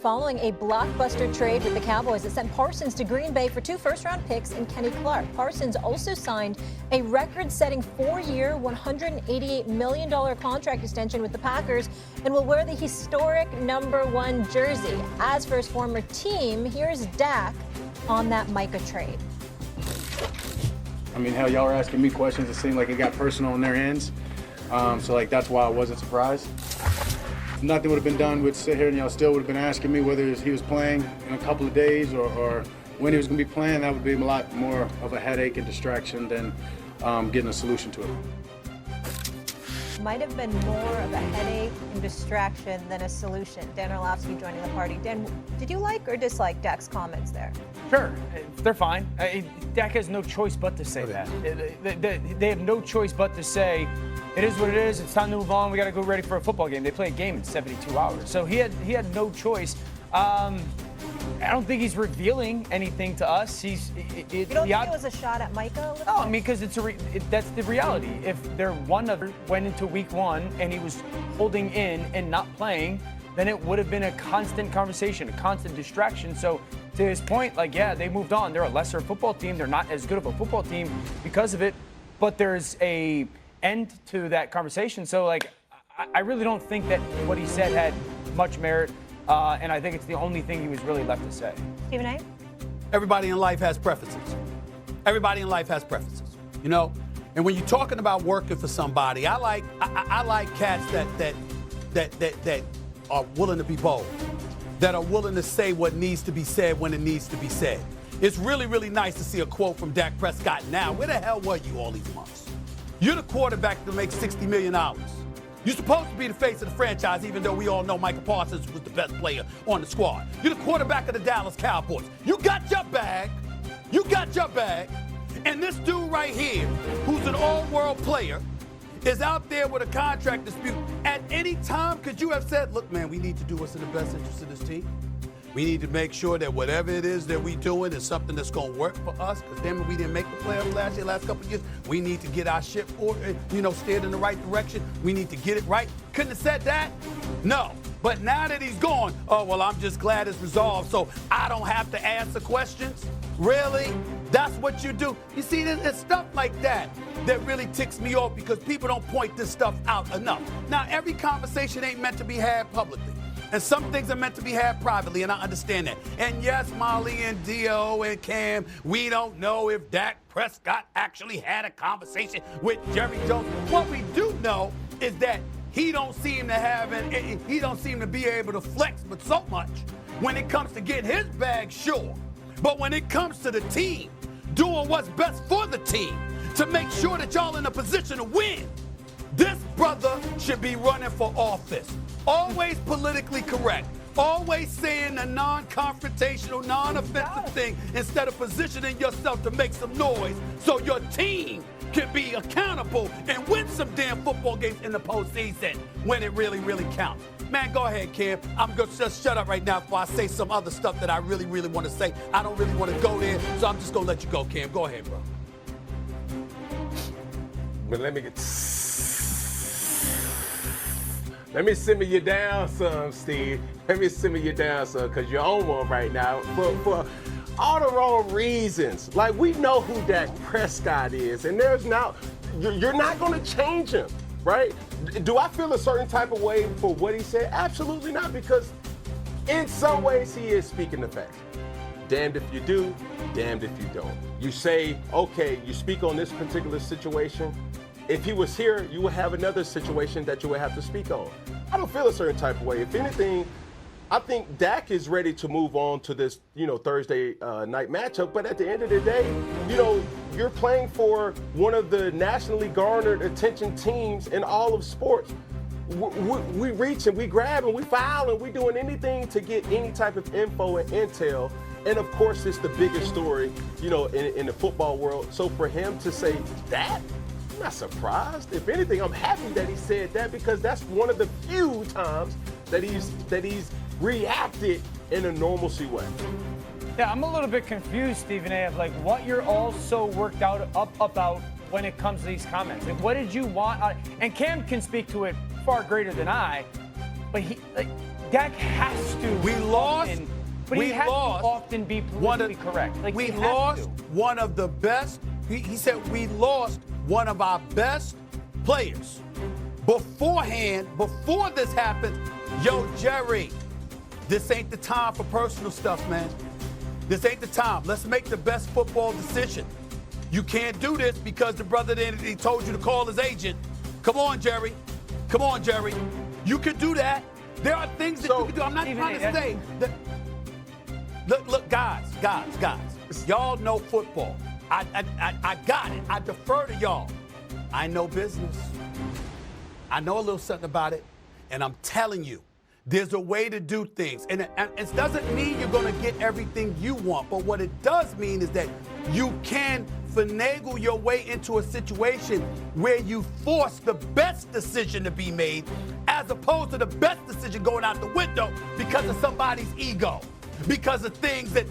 Following a blockbuster trade with the Cowboys that sent Parsons to Green Bay for 2 first-round picks and Kenny Clark, Parsons also signed a record-setting 4-year, $188 million contract extension with the Packers and will wear the historic #1 jersey. As for his former team, here's Dak on that Micah trade. I mean, hell, y'all were asking me questions. It seemed like it got personal on their ends. So, that's why I wasn't surprised. If nothing would have been done, we'd sit here and y'all still would have been asking me whether he was playing in a couple of days or when he was going to be playing. That would be a lot more of a headache and distraction than getting a solution to it. Might have been more of a headache and distraction than a solution. Dan Orlovsky joining the party. Dan, did you like or dislike Dak's comments there? Sure, they're fine. Dak has no choice but to say that. They have no choice but to say, it is what it is. It's time to move on. We got to go ready for a football game. They play a game in 72 hours. So he had no choice. I don't think he's revealing anything to us. You don't think it was a shot at Micah? No, I mean, because that's the reality. If they're went into week 1 and he was holding in and not playing, then it would have been a constant conversation, a constant distraction. So to his point, they moved on. They're a lesser football team. They're not as good of a football team because of it. But there's a end to that conversation. So, I really don't think that what he said had much merit. And I think it's the only thing he was really left to say. Stephen A? Everybody in life has preferences. Everybody in life has preferences, And when you're talking about working for somebody, I like cats that are willing to be bold, that are willing to say what needs to be said when it needs to be said. It's really, really nice to see a quote from Dak Prescott now. Where the hell were you all these months? You're the quarterback that makes $60 million. You're supposed to be the face of the franchise, even though we all know Micah Parsons was the best player on the squad. You're the quarterback of the Dallas Cowboys. You got your bag. You got your bag. And this dude right here, who's an all-world player, is out there with a contract dispute. At any time, could you have said, look, man, we need to do what's in the best interest of this team. We need to make sure that whatever it is that we're doing is something that's going to work for us. Because damn it, we didn't make the playoffs last couple of years. We need to get our ship steered in the right direction. We need to get it right. Couldn't have said that? No. But now that he's gone, oh, well, I'm just glad it's resolved so I don't have to answer questions. Really? That's what you do? You see, there's stuff like that really ticks me off because people don't point this stuff out enough. Now, every conversation ain't meant to be had publicly. And some things are meant to be had privately, and I understand that. And yes, Molly and Dio and Cam, we don't know if Dak Prescott actually had a conversation with Jerry Jones. What we do know is that he don't seem to be able to flex but so much when it comes to getting his bag, sure. But when it comes to the team, doing what's best for the team to make sure that y'all in a position to win, this brother should be running for office. Always politically correct. Always saying a non-confrontational, non-offensive thing instead of positioning yourself to make some noise so your team can be accountable and win some damn football games in the postseason when it really, really counts. Man, go ahead, Cam. I'm going to just shut up right now before I say some other stuff that I really, really want to say. I don't really want to go there, so I'm just going to let you go, Cam. Go ahead, bro. But let me simmer you down some, Steve. Let me simmer you down some, because you're on one right now for all the wrong reasons. We know who Dak Prescott is, and you're not going to change him, right? Do I feel a certain type of way for what he said? Absolutely not, because in some ways he is speaking the facts. Damned if you do, damned if you don't. You say, okay, you speak on this particular situation. If he was here, you would have another situation that you would have to speak on. I don't feel a certain type of way. If anything, I think Dak is ready to move on to this, Thursday night matchup. But at the end of the day, you're playing for one of the nationally garnered attention teams in all of sports. We reach and we grab and we foul and we doing anything to get any type of info and intel. And of course, it's the biggest story, in the football world. So for him to say that, I'm not surprised. If anything, I'm happy that he said that because that's one of the few times that he's reacted in a normalcy way. Yeah, I'm a little bit confused, Stephen A, of what you're all so worked out about when it comes to these comments. What did you want? And Cam can speak to it far greater than I, but Dak has to. We lost. But he has to often be politically correct. Like, we lost one of the best. He said we lost one of our best players. Beforehand, before this happened, yo, Jerry, this ain't the time for personal stuff, man. This ain't the time. Let's make the best football decision. You can't do this because the brother he told you to call his agent. Come on, Jerry. Come on, Jerry. You could do that. There are things that you can do. I'm not trying to say that. Look, guys. Y'all know football. I got it. I defer to y'all. I know business. I know a little something about it, and I'm telling you, there's a way to do things. And it doesn't mean you're going to get everything you want, but what it does mean is that you can finagle your way into a situation where you force the best decision to be made as opposed to the best decision going out the window because of somebody's ego. Because of things that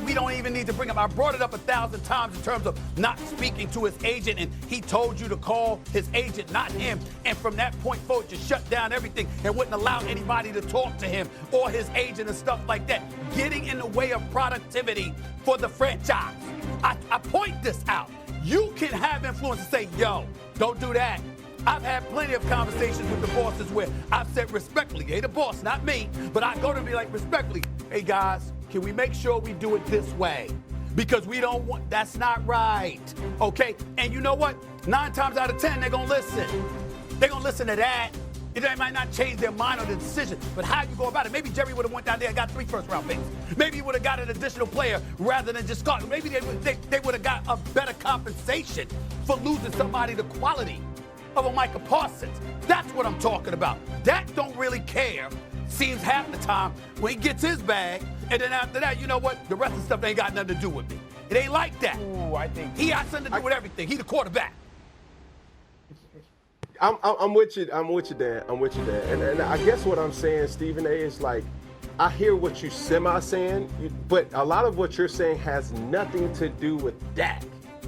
we don't even need to bring up. I brought it up 1,000 times in terms of not speaking to his agent, and he told you to call his agent, not him. And from that point forward, you shut down everything and wouldn't allow anybody to talk to him or his agent and stuff like that. Getting in the way of productivity for the franchise. I point this out. You can have influence and say, yo, don't do that. I've had plenty of conversations with the bosses where I've said respectfully, hey, the boss, not me, but I go to be like, respectfully, hey, guys, can we make sure we do it this way? Because we don't want, that's not right, okay? And you know what? 9 times out of 10, they're going to listen. They're going to listen to that. They might not change their mind on the decision, but how you go about it? Maybe Jerry would have went down there and got 3 first-round picks. Maybe he would have got an additional player rather than just Scott. Maybe they would have got a better compensation for losing somebody the quality of a Micah Parsons. That's what I'm talking about. Dak don't really care, seems half the time, when he gets his bag, and then after that, you know what? The rest of the stuff ain't got nothing to do with me. It ain't like that. Ooh, I think he has something to do with everything. He the quarterback. I'm with you. I'm with you, Dan. And I guess what I'm saying, Stephen A, is like, I hear what you semi-saying, but a lot of what you're saying has nothing to do with Dak.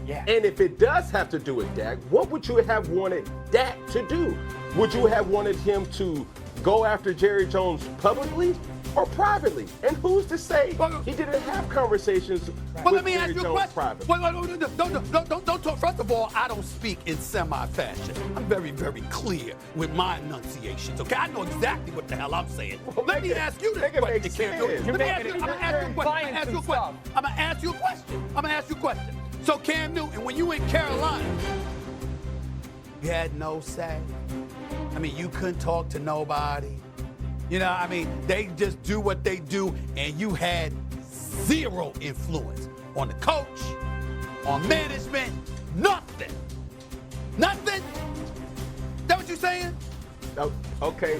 Yeah. And if it does have to do with Dak, what would you have wanted Dak to do? Would you have wanted him to go after Jerry Jones publicly or privately? And who's to say he didn't have conversations with Jerry Jones privately? Don't talk. First of all, I don't speak in semi-fashion. I'm very, very clear with my enunciations, okay? I know exactly what the hell I'm saying. Well, let me ask you this question, Cam. I'm gonna ask you a question. So, Cam Newton, when you were in Carolina, you had no say. I mean, you couldn't talk to nobody. You know, I mean, they just do what they do, and you had zero influence on the coach, on management, nothing. Nothing? That what you saying? Oh, okay.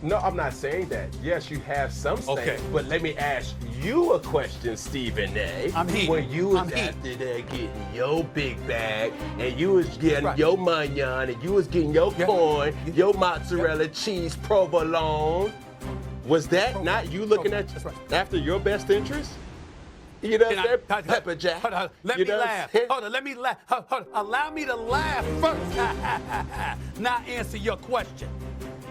No, I'm not saying that. Yes, you have some say, but let me ask you a question, Stephen A. When you was after that getting your big bag, and you was getting your mignon, and you was getting your corn, your mozzarella cheese provolone, was that not you looking at after your best interest? You know what I'm saying? Pepper Jack. Hold on, let me laugh. Hold on, let me laugh. Hold on, allow me to laugh first. Now answer your question.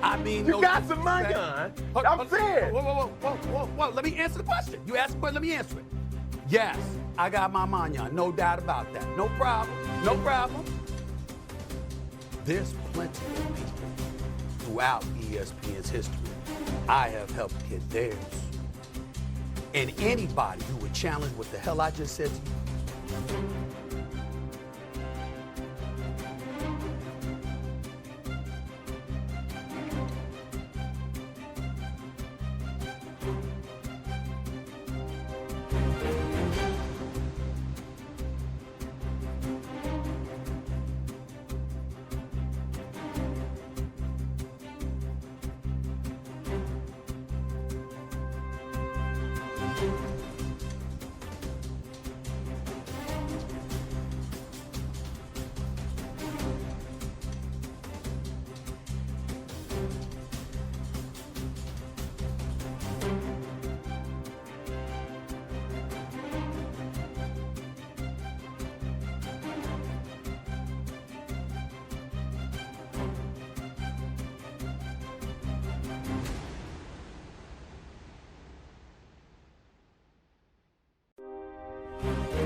I mean, you got some money on. I'm saying. Whoa. Let me answer the question. You asked a question, let me answer it. Yes, I got my mignon. No doubt about that. No problem. There's plenty of people throughout ESPN's history I have helped get theirs. And anybody who would challenge what the hell I just said to you, you.